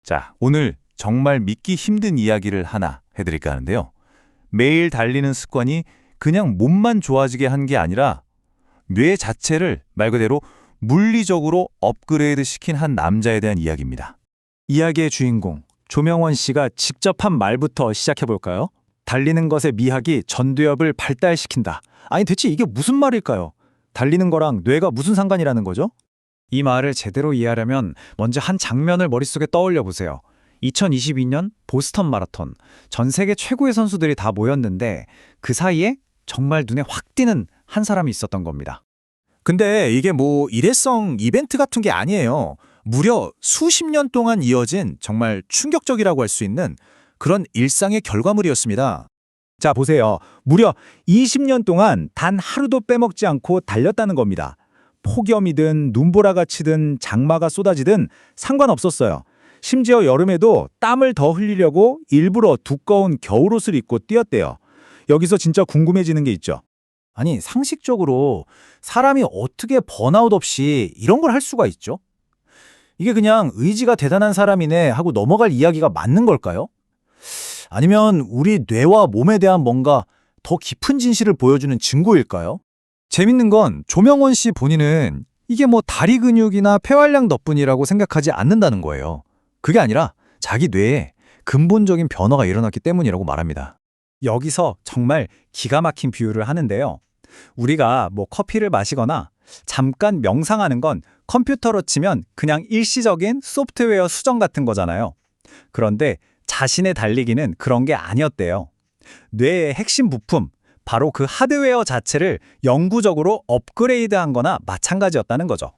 자, 오늘 정말 믿기 힘든 이야기를 하나 해드릴까 하는데요. 매일 달리는 습관이 그냥 몸만 좋아지게 한 게 아니라 뇌 자체를 말 그대로 물리적으로 업그레이드 시킨 한 남자에 대한 이야기입니다. 이야기의 주인공 조명원 씨가 직접 한 말부터 시작해볼까요? 달리는 것의 미학이 전두엽을 발달시킨다. 아니 대체 이게 무슨 말일까요? 달리는 거랑 뇌가 무슨 상관이라는 거죠? 이 말을 제대로 이해하려면 먼저 한 장면을 머릿속에 떠올려 보세요. 2022년 보스턴 마라톤. 전 세계 최고의 선수들이 다 모였는데 그 사이에 정말 눈에 확 띄는 한 사람이 있었던 겁니다. 근데 이게 뭐 일회성 이벤트 같은 게 아니에요. 무려 수십 년 동안 이어진 정말 충격적이라고 할 수 있는 그런 일상의 결과물이었습니다. 자, 보세요. 무려 20년 동안 단 하루도 빼먹지 않고 달렸다는 겁니다. 폭염이든 눈보라가 치든 장마가 쏟아지든 상관없었어요. 심지어 여름에도 땀을 더 흘리려고 일부러 두꺼운 겨울옷을 입고 뛰었대요. 여기서 진짜 궁금해지는 게 있죠. 아니, 상식적으로 사람이 어떻게 번아웃 없이 이런 걸 할 수가 있죠? 이게 그냥 의지가 대단한 사람이네 하고 넘어갈 이야기가 맞는 걸까요? 아니면 우리 뇌와 몸에 대한 뭔가 더 깊은 진실을 보여주는 증거일까요? 재밌는 건 조명원 씨 본인은 이게 뭐 다리 근육이나 폐활량 덕분이라고 생각하지 않는다는 거예요. 그게 아니라 자기 뇌에 근본적인 변화가 일어났기 때문이라고 말합니다. 여기서 정말 기가 막힌 비유를 하는데요. 우리가 뭐 커피를 마시거나 잠깐 명상하는 건 컴퓨터로 치면 그냥 일시적인 소프트웨어 수정 같은 거잖아요. 그런데 자신의 달리기는 그런 게 아니었대요. 뇌의 핵심 부품, 바로 그 하드웨어 자체를 영구적으로 업그레이드한 거나 마찬가지였다는 거죠.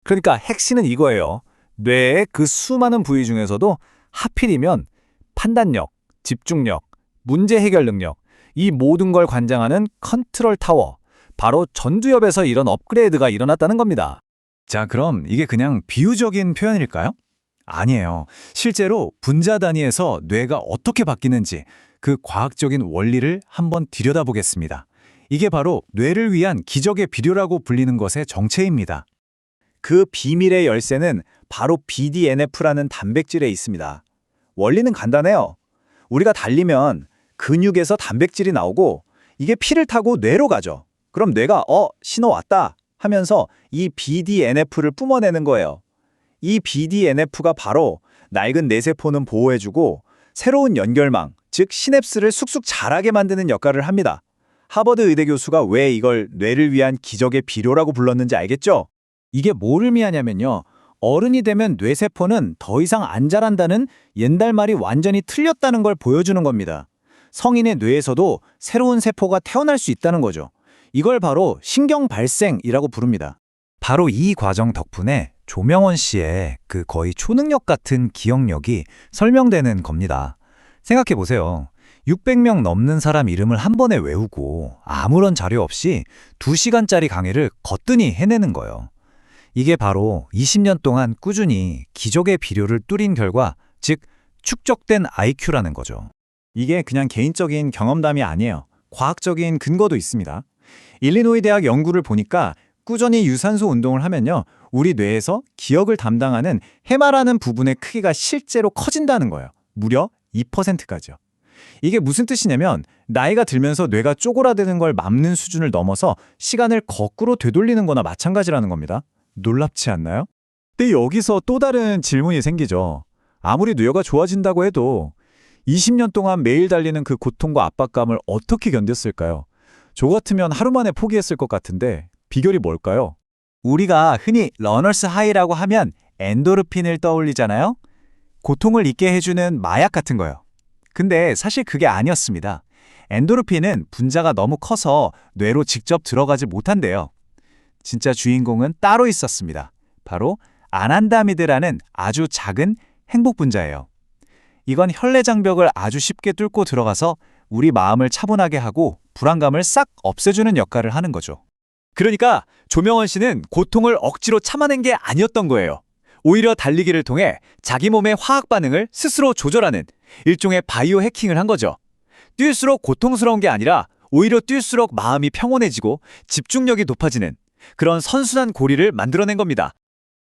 그러니까 핵심은 이거예요. 뇌의 그 수많은 부위 중에서도 하필이면 판단력, 집중력, 문제 해결 능력, 이 모든 걸 관장하는 컨트롤 타워, 바로 전두엽에서 이런 업그레이드가 일어났다는 겁니다. 자, 그럼 이게 그냥 비유적인 표현일까요? 아니에요. 실제로 분자 단위에서 뇌가 어떻게 바뀌는지 그 과학적인 원리를 한번 들여다보겠습니다. 이게 바로 뇌를 위한 기적의 비료라고 불리는 것의 정체입니다. 그 비밀의 열쇠는 바로 BDNF라는 단백질에 있습니다. 원리는 간단해요. 우리가 달리면 근육에서 단백질이 나오고 이게 피를 타고 뇌로 가죠. 그럼 뇌가 신호 왔다 하면서 이 BDNF를 뿜어내는 거예요. 이 BDNF가 바로 낡은 뇌세포는 보호해주고 새로운 연결망, 즉 시냅스를 쑥쑥 자라게 만드는 역할을 합니다. 하버드 의대 교수가 왜 이걸 뇌를 위한 기적의 비료라고 불렀는지 알겠죠? 이게 뭘 의미하냐면요. 어른이 되면 뇌세포는 더 이상 안 자란다는 옛날 말이 완전히 틀렸다는 걸 보여주는 겁니다. 성인의 뇌에서도 새로운 세포가 태어날 수 있다는 거죠. 이걸 바로 신경 발생이라고 부릅니다. 바로 이 과정 덕분에 조명원 씨의 그 거의 초능력 같은 기억력이 설명되는 겁니다. 생각해 보세요. 600명 넘는 사람 이름을 한 번에 외우고 아무런 자료 없이 2시간짜리 강의를 거뜬히 해내는 거예요. 이게 바로 20년 동안 꾸준히 기적의 비료를 뚫인 결과, 즉 축적된 IQ라는 거죠. 이게 그냥 개인적인 경험담이 아니에요. 과학적인 근거도 있습니다. 일리노이 대학 연구를 보니까 꾸준히 유산소 운동을 하면요, 우리 뇌에서 기억을 담당하는 해마라는 부분의 크기가 실제로 커진다는 거예요. 무려 2%까지요. 이게 무슨 뜻이냐면 나이가 들면서 뇌가 쪼그라드는 걸 막는 수준을 넘어서 시간을 거꾸로 되돌리는 거나 마찬가지라는 겁니다. 놀랍지 않나요? 근데 여기서 또 다른 질문이 생기죠. 아무리 뇌가 좋아진다고 해도 20년 동안 매일 달리는 그 고통과 압박감을 어떻게 견뎠을까요? 저 같으면 하루 만에 포기했을 것 같은데 비결이 뭘까요? 우리가 흔히 러너스 하이라고 하면 엔도르핀을 떠올리잖아요? 고통을 잊게 해주는 마약 같은 거요. 근데 사실 그게 아니었습니다. 엔도르핀은 분자가 너무 커서 뇌로 직접 들어가지 못한대요. 진짜 주인공은 따로 있었습니다. 바로 아난다미드라는 아주 작은 행복 분자예요. 이건 혈내 장벽을 아주 쉽게 뚫고 들어가서 우리 마음을 차분하게 하고 불안감을 싹 없애주는 역할을 하는 거죠. 그러니까 조명원 씨는 고통을 억지로 참아낸 게 아니었던 거예요. 오히려 달리기를 통해 자기 몸의 화학 반응을 스스로 조절하는 일종의 바이오 해킹을 한 거죠. 뛸수록 고통스러운 게 아니라 오히려 뛸수록 마음이 평온해지고 집중력이 높아지는 그런 선순환 고리를 만들어낸 겁니다.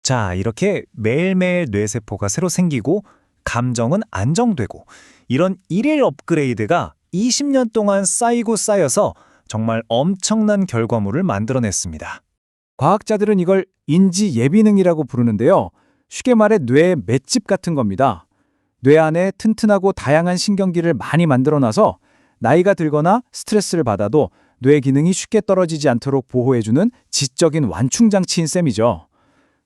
자, 이렇게 매일매일 뇌세포가 새로 생기고 감정은 안정되고 이런 일일 업그레이드가 20년 동안 쌓이고 쌓여서 정말 엄청난 결과물을 만들어냈습니다. 과학자들은 이걸 인지 예비능이라고 부르는데요. 쉽게 말해 뇌의 맷집 같은 겁니다. 뇌 안에 튼튼하고 다양한 신경기를 많이 만들어놔서 나이가 들거나 스트레스를 받아도 뇌 기능이 쉽게 떨어지지 않도록 보호해주는 지적인 완충장치인 셈이죠.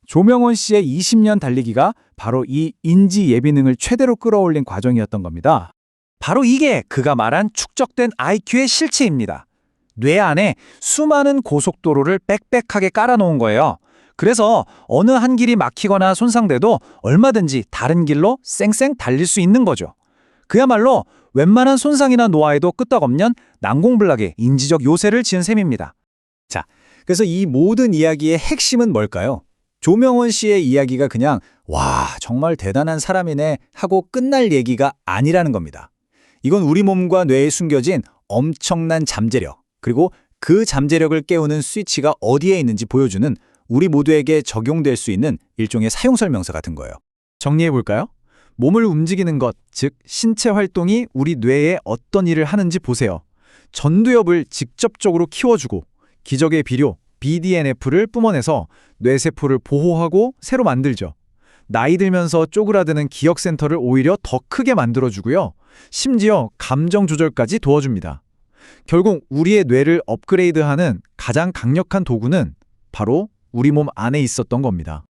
조명원 씨의 20년 달리기가 바로 이 인지 예비능을 최대로 끌어올린 과정이었던 겁니다. 바로 이게 그가 말한 축적된 IQ의 실체입니다. 뇌 안에 수많은 고속도로를 빽빽하게 깔아놓은 거예요. 그래서 어느 한 길이 막히거나 손상돼도 얼마든지 다른 길로 쌩쌩 달릴 수 있는 거죠. 그야말로 웬만한 손상이나 노화에도 끄떡없는 난공불락의 인지적 요새를 지은 셈입니다. 자, 그래서 이 모든 이야기의 핵심은 뭘까요? 조명원 씨의 이야기가 그냥 와, 정말 대단한 사람이네 하고 끝날 얘기가 아니라는 겁니다. 이건 우리 몸과 뇌에 숨겨진 엄청난 잠재력, 그리고 그 잠재력을 깨우는 스위치가 어디에 있는지 보여주는 우리 모두에게 적용될 수 있는 일종의 사용설명서 같은 거예요. 정리해볼까요? 몸을 움직이는 것, 즉 신체 활동이 우리 뇌에 어떤 일을 하는지 보세요. 전두엽을 직접적으로 키워주고 기적의 비료, BDNF를 뿜어내서 뇌세포를 보호하고 새로 만들죠. 나이 들면서 쪼그라드는 기억센터를 오히려 더 크게 만들어주고요. 심지어 감정 조절까지 도와줍니다. 결국 우리의 뇌를 업그레이드하는 가장 강력한 도구는 바로 우리 몸 안에 있었던 겁니다.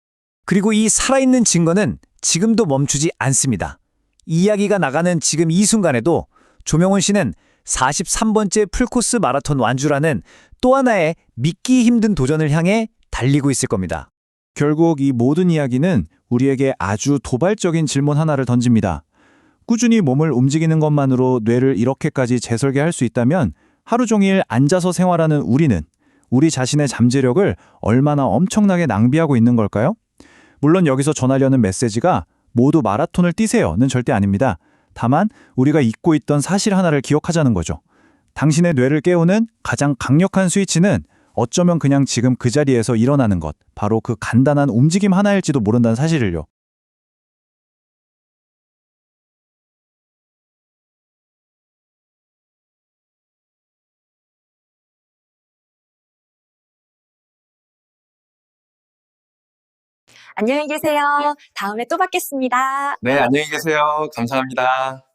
그리고 이 살아있는 증거는 지금도 멈추지 않습니다. 이야기가 나가는 지금 이 순간에도 조명훈 씨는 43번째 풀코스 마라톤 완주라는 또 하나의 믿기 힘든 도전을 향해 달리고 있을 겁니다. 결국 이 모든 이야기는 우리에게 아주 도발적인 질문 하나를 던집니다. 꾸준히 몸을 움직이는 것만으로 뇌를 이렇게까지 재설계할 수 있다면 하루 종일 앉아서 생활하는 우리는 우리 자신의 잠재력을 얼마나 엄청나게 낭비하고 있는 걸까요? 물론 여기서 전하려는 메시지가 모두 마라톤을 뛰세요는 절대 아닙니다. 다만 우리가 잊고 있던 사실 하나를 기억하자는 거죠. 당신의 뇌를 깨우는 가장 강력한 스위치는 어쩌면 그냥 지금 그 자리에서 일어나는 것, 바로 그 간단한 움직임 하나일지도 모른다는 사실을요. 안녕히 계세요. 다음에 또 뵙겠습니다. 네, 안녕히 계세요. 감사합니다.